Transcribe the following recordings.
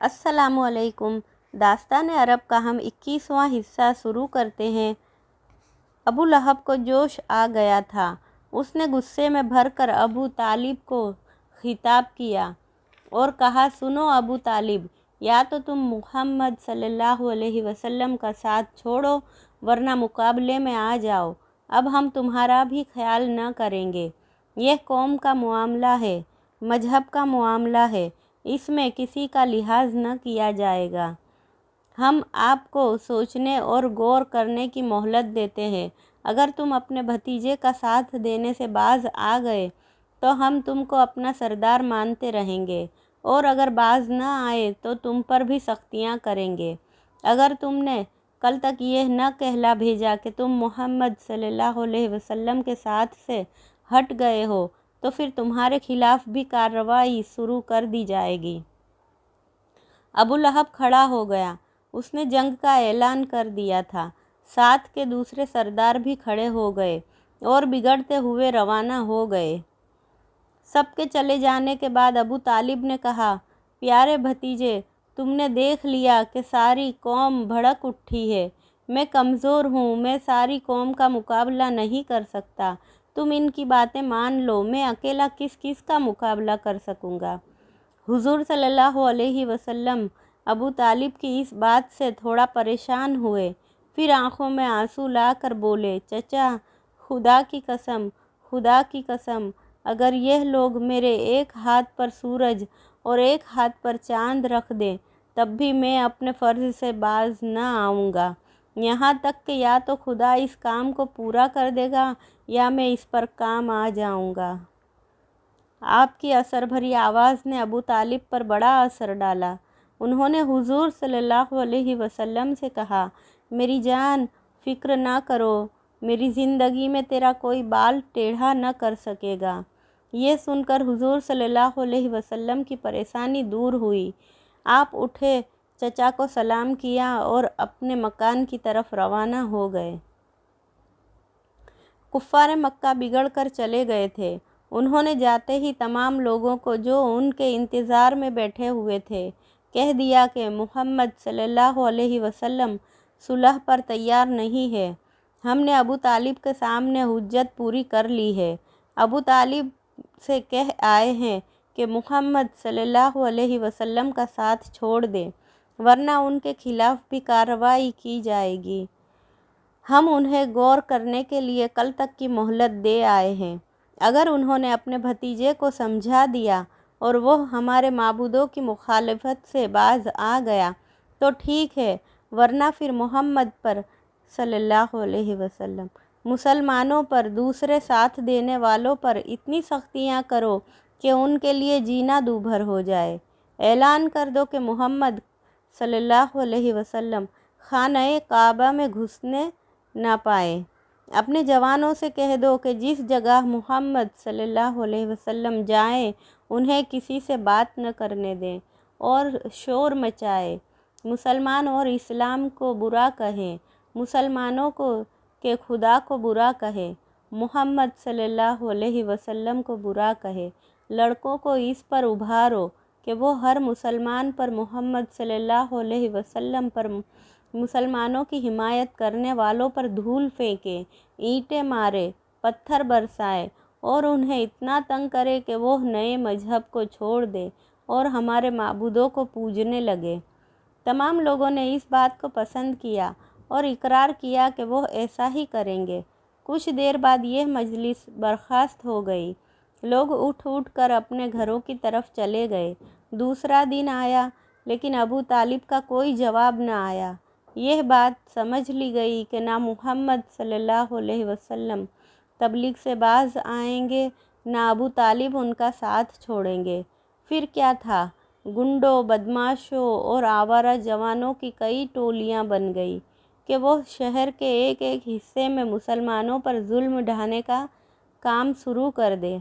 अस्सलामुअलैकुम। दास्तान अरब का हम 21वां हिस्सा शुरू करते हैं। अबू लहब को जोश आ गया था। उसने गुस्से में भरकर अबू तालिब को खिताब किया और कहा, सुनो अबू तालिब, या तो तुम मुहम्मद सल्लल्लाहु अलैहि वसल्लम का साथ छोड़ो वरना मुकाबले में आ जाओ। अब हम तुम्हारा भी ख्याल न करेंगे। यह कौम का मामला है, मजहब का मामला है, इसमें किसी का लिहाज न किया जाएगा। हम आपको सोचने और गौर करने की मोहलत देते हैं। अगर तुम अपने भतीजे का साथ देने से बाज आ गए तो हम तुमको अपना सरदार मानते रहेंगे, और अगर बाज न आए तो तुम पर भी सख्तियां करेंगे। अगर तुमने कल तक यह न कहला भेजा कि तुम मोहम्मद सल्लल्लाहु अलैहि वसल्लम के साथ से हट गए हो तो फिर तुम्हारे खिलाफ भी कार्रवाई शुरू कर दी जाएगी। अबू लहब खड़ा हो गया। उसने जंग का ऐलान कर दिया था। साथ के दूसरे सरदार भी खड़े हो गए और बिगड़ते हुए रवाना हो गए। सबके चले जाने के बाद अबू तालिब ने कहा, प्यारे भतीजे, तुमने देख लिया कि सारी कौम भड़क उठी है। मैं कमज़ोर हूँ, मैं सारी कौम का मुकाबला नहीं कर सकता। तुम इनकी बातें मान लो, मैं अकेला किस किस का मुकाबला कर सकूँगा। हुजूर सल्लल्लाहु अलैहि वसल्लम अबू तालिब की इस बात से थोड़ा परेशान हुए। फिर आंखों में आंसू लाकर बोले, चचा, खुदा की कसम, खुदा की कसम, अगर यह लोग मेरे एक हाथ पर सूरज और एक हाथ पर चांद रख दें तब भी मैं अपने फ़र्ज़ से बाज न आऊँगा। यहाँ तक कि या तो खुदा इस काम को पूरा कर देगा या मैं इस पर काम आ जाऊँगा। आपकी असर भरी आवाज़ ने अबू तालिब पर बड़ा असर डाला। उन्होंने हुजूर सल्लल्लाहु अलैहि वसल्लम से कहा, मेरी जान, फ़िक्र ना करो, मेरी ज़िंदगी में तेरा कोई बाल टेढ़ा न कर सकेगा। ये सुनकर हुजूर सल्लल्लाहु अलैहि वसल्लम की परेशानी दूर हुई। आप उठे, चचा को सलाम किया और अपने मकान की तरफ रवाना हो गए। कुफ़ार मक्का बिगड़ कर चले गए थे। उन्होंने जाते ही तमाम लोगों को जो उनके इंतज़ार में बैठे हुए थे कह दिया कि मुहम्मद सल्लल्लाहु अलैहि वसल्लम सुलह पर तैयार नहीं है। हमने अबू तालिब के सामने हुज्जत पूरी कर ली है। अबू तालिब से कह आए हैं कि मुहम्मद सल्लल्लाहु अलैहि वसल्लम का साथ छोड़ दें वरना उनके खिलाफ़ भी कार्रवाई की जाएगी। हम उन्हें गौर करने के लिए कल तक की मोहलत दे आए हैं। अगर उन्होंने अपने भतीजे को समझा दिया और वो हमारे माबूदों की मुखालफत से बाज आ गया तो ठीक है, वरना फिर मोहम्मद पर सल्लल्लाहु अलैहि वसल्लम, मुसलमानों पर, दूसरे साथ देने वालों पर इतनी सख्तियाँ करो कि उनके लिए जीना दूभर हो जाए। ऐलान कर दो कि मोहम्मद सल्लल्लाहु अलैहि वसल्लम खाने काबा में घुसने ना पाए। अपने जवानों से कह दो कि जिस जगह मोहम्मद सल्लल्लाहु अलैहि वसल्लम जाएं उन्हें किसी से बात न करने दें और शोर मचाए। मुसलमान और इस्लाम को बुरा कहें, मुसलमानों को के खुदा को बुरा कहे, मोहम्मद सल्लल्लाहु अलैहि वसल्लम को बुरा कहे। लड़कों को इस पर उभारो कि वो हर मुसलमान पर, मोहम्मद सल्लल्लाहु अलैहि वसल्लम पर, मुसलमानों की हिमायत करने वालों पर धूल फेंके, ईंटें मारे, पत्थर बरसाए और उन्हें इतना तंग करे कि वो नए मजहब को छोड़ दे और हमारे माबूदों को पूजने लगे। तमाम लोगों ने इस बात को पसंद किया और इकरार किया कि वो ऐसा ही करेंगे। कुछ देर बाद यह मजलिस बर्खास्त हो गई। लोग उठ उठ कर अपने घरों की तरफ चले गए। दूसरा दिन आया लेकिन अबू तालिब का कोई जवाब न आया। यह बात समझ ली गई कि ना मुहम्मद सल्लल्लाहु अलैहि वसल्लम तबलीग से बाज आएंगे, ना अबू तालिब उनका साथ छोड़ेंगे। फिर क्या था, गुंडों, बदमाशों और आवारा जवानों की कई टोलियां बन गई कि वो शहर के एक एक हिस्से में मुसलमानों पर जुल्म ढाने का काम शुरू कर दे।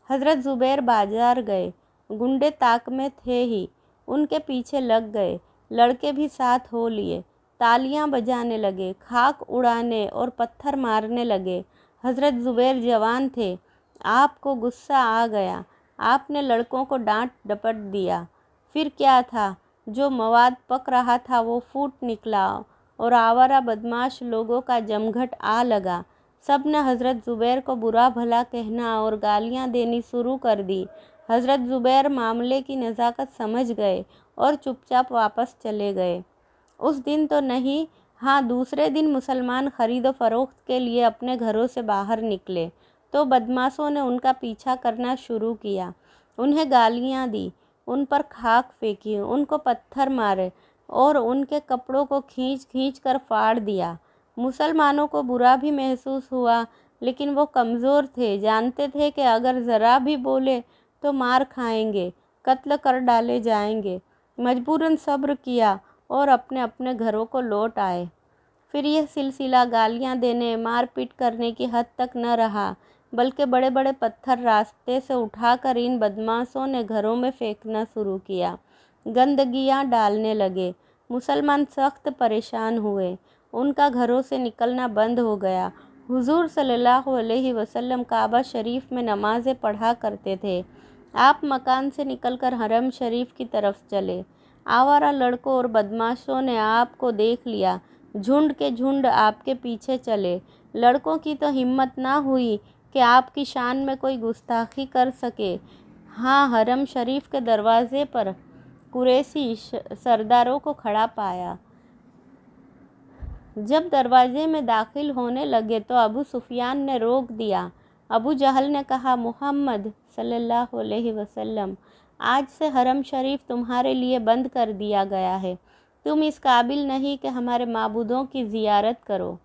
हज़रत ज़ुबैर बाजार गए। गुंडे ताक में थे ही, उनके पीछे लग गए। लड़के भी साथ हो लिए, तालियां बजाने लगे, खाक उड़ाने और पत्थर मारने लगे। हज़रत ज़ुबैर जवान थे। आपको गुस्सा आ गया। आपने लड़कों को डांट डपट दिया। फिर क्या था, जो मवाद पक रहा था वो फूट निकला और आवारा बदमाश लोगों का जमघट आ लगा। सब ने हज़रत ज़ुबैर को बुरा भला कहना और गालियां देनी शुरू कर दी। हज़रत ज़ुबैर मामले की नज़ाकत समझ गए और चुपचाप वापस चले गए। उस दिन तो नहीं, हाँ दूसरे दिन मुसलमान खरीदो फरोख्त के लिए अपने घरों से बाहर निकले तो बदमाशों ने उनका पीछा करना शुरू किया। उन्हें गालियाँ दी, उन पर खाक फेंकी, उनको पत्थर मारे और उनके कपड़ों को खींच खींच कर फाड़ दिया। मुसलमानों को बुरा भी महसूस हुआ, लेकिन वो कमज़ोर थे, जानते थे कि अगर ज़रा भी बोले तो मार खाएंगे, कत्ल कर डाले जाएंगे। मजबूरन सब्र किया और अपने अपने घरों को लौट आए। फिर यह सिलसिला गालियां देने, मारपीट करने की हद तक न रहा, बल्कि बड़े बड़े पत्थर रास्ते से उठाकर इन बदमाशों ने घरों में फेंकना शुरू किया। गंदगियां डालने लगे। मुसलमान सख्त परेशान हुए। उनका घरों से निकलना बंद हो गया। हुजूर सल्लल्लाहु अलैहि वसल्लम काबा शरीफ में नमाज़ें पढ़ा करते थे। आप मकान से निकलकर हरम शरीफ की तरफ चले। आवारा लड़कों और बदमाशों ने आपको देख लिया। झुंड के झुंड आपके पीछे चले। लड़कों की तो हिम्मत ना हुई कि आपकी शान में कोई गुस्ताखी कर सके। हाँ, हरम शरीफ के दरवाजे पर कुरैशी सरदारों को खड़ा पाया। जब दरवाजे में दाखिल होने लगे तो अबू सुफियान ने रोक दिया। अबू जहल ने कहा, मोहम्मद सल्लल्लाहु अलैहि वसल्लम, आज से हरम शरीफ तुम्हारे लिए बंद कर दिया गया है। तुम इस काबिल नहीं कि हमारे माबूदों की ज़ियारत करो।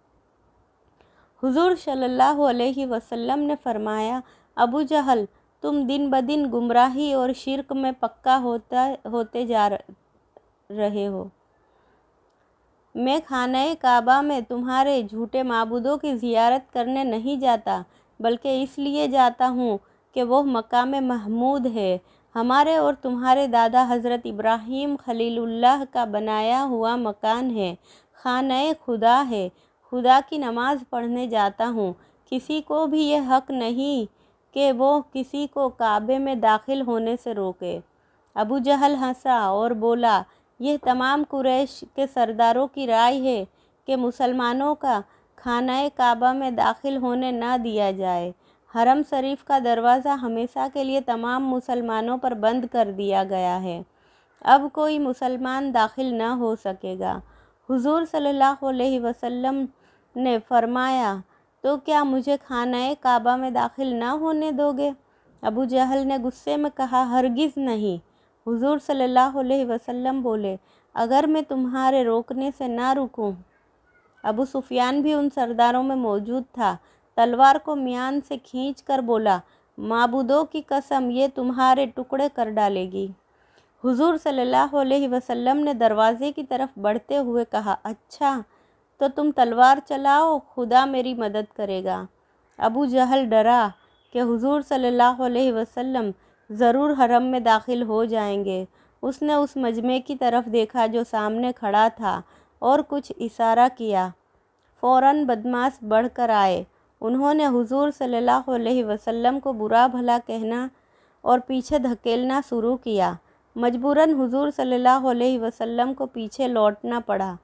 हुजूर सल्लल्लाहु अलैहि वसल्लम ने फरमाया, अबू जहल, तुम दिन ब दिन गुमराही और शिर्क में पक्का होते जा रहे हो। मैं खाने काबा में तुम्हारे झूठे माबूदों की ज़ियारत करने नहीं जाता, बल्कि इसलिए जाता हूँ कि वह मकाम महमूद है, हमारे और तुम्हारे दादा हज़रत इब्राहीम खलीलुल्लाह का बनाया हुआ मकान है, खाने खुदा है। खुदा की नमाज़ पढ़ने जाता हूँ। किसी को भी यह हक़ नहीं कि वो किसी को काबे में दाखिल होने से रोके। अबू जहल हंसा और बोला, यह तमाम कुरैश के सरदारों की राय है कि मुसलमानों का खाना काबा में दाखिल होने ना दिया जाए। हरम शरीफ का दरवाज़ा हमेशा के लिए तमाम मुसलमानों पर बंद कर दिया गया है। अब कोई मुसलमान दाखिल ना हो सकेगा। हुजूर सल्लल्लाहु अलैहि वसल्लम ने फरमाया, तो क्या मुझे खाना काबा में दाखिल ना होने दोगे? अबू जहल ने गुस्से में कहा, हरगिज़ नहीं। हुजूर सल्लल्लाहु अलैहि वसल्लम बोले, अगर मैं तुम्हारे रोकने से ना रुकूं। अबू सुफियान भी उन सरदारों में मौजूद था। तलवार को म्यान से खींचकर बोला, माबूदों की कसम, ये तुम्हारे टुकड़े कर डालेगी। हुजूर सल्लल्लाहु अलैहि वसल्लम ने दरवाजे की तरफ बढ़ते हुए कहा, अच्छा तो तुम तलवार चलाओ, खुदा मेरी मदद करेगा। अबू जहल डरा कि हुजूर सल्लल्लाहु अलैहि वसल्लम ज़रूर हरम में दाखिल हो जाएंगे। उसने उस मजमे की तरफ देखा जो सामने खड़ा था और कुछ इशारा किया। फ़ौरन बदमाश बढ़कर आए। उन्होंने हुजूर सल्लल्लाहु अलैहि वसल्लम को बुरा भला कहना और पीछे धकेलना शुरू किया। मजबूरन हुजूर सल्लल्लाहु अलैहि वसल्लम को पीछे लौटना पड़ा।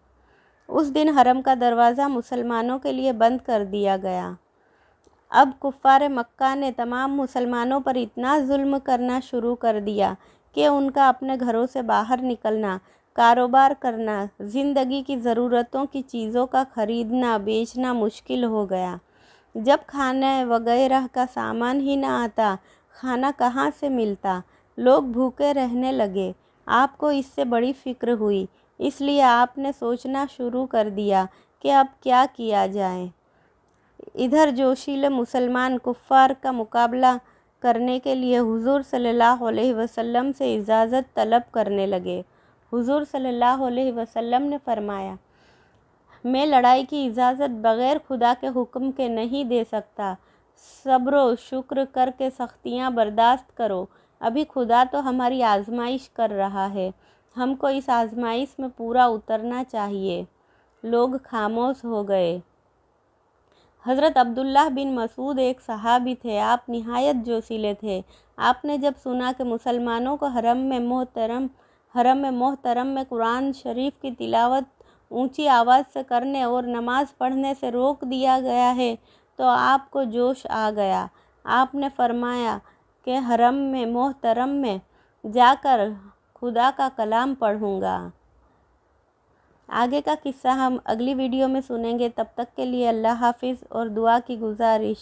उस दिन हरम का दरवाज़ा मुसलमानों के लिए बंद कर दिया गया। अब कुफ़ार मक्का ने तमाम मुसलमानों पर इतना जुल्म करना शुरू कर दिया कि उनका अपने घरों से बाहर निकलना, कारोबार करना, ज़िंदगी की ज़रूरतों की चीज़ों का ख़रीदना बेचना मुश्किल हो गया। जब खाने वगैरह का सामान ही ना आता, खाना कहाँ से मिलता? लोग भूखे रहने लगे। आपको इससे बड़ी फ़िक्र हुई, इसलिए आपने सोचना शुरू कर दिया कि अब क्या किया जाए। इधर जोशीले मुसलमान कुफ़ार का मुकाबला करने के लिए हुजूर सल्लल्लाहु अलैहि वसल्लम से इजाज़त तलब करने लगे। हुजूर सल्लल्लाहु अलैहि वसल्लम ने फरमाया, मैं लड़ाई की इजाज़त बग़ैर खुदा के हुक्म के नहीं दे सकता। सब्र शुक्र करके सख्तियाँ बर्दाश्त करो। अभी खुदा तो हमारी आजमाइश कर रहा है, हमको इस आजमाइश में पूरा उतरना चाहिए। लोग खामोश हो गए। हज़रत अब्दुल्लाह बिन मसूद एक सहाबी थे। आप निहायत जोशीले थे। आपने जब सुना कि मुसलमानों को हरम में मोहतरम हरम मोहतरम में कुरान शरीफ की तिलावत ऊंची आवाज़ से करने और नमाज़ पढ़ने से रोक दिया गया है तो आपको जोश आ गया। आपने फरमाया कि हरम में मोहतरम में जाकर खुदा का कलाम पढ़ूँगा। आगे का किस्सा हम अगली वीडियो में सुनेंगे। तब तक के लिए अल्लाह हाफिज़ और दुआ की गुजारिश।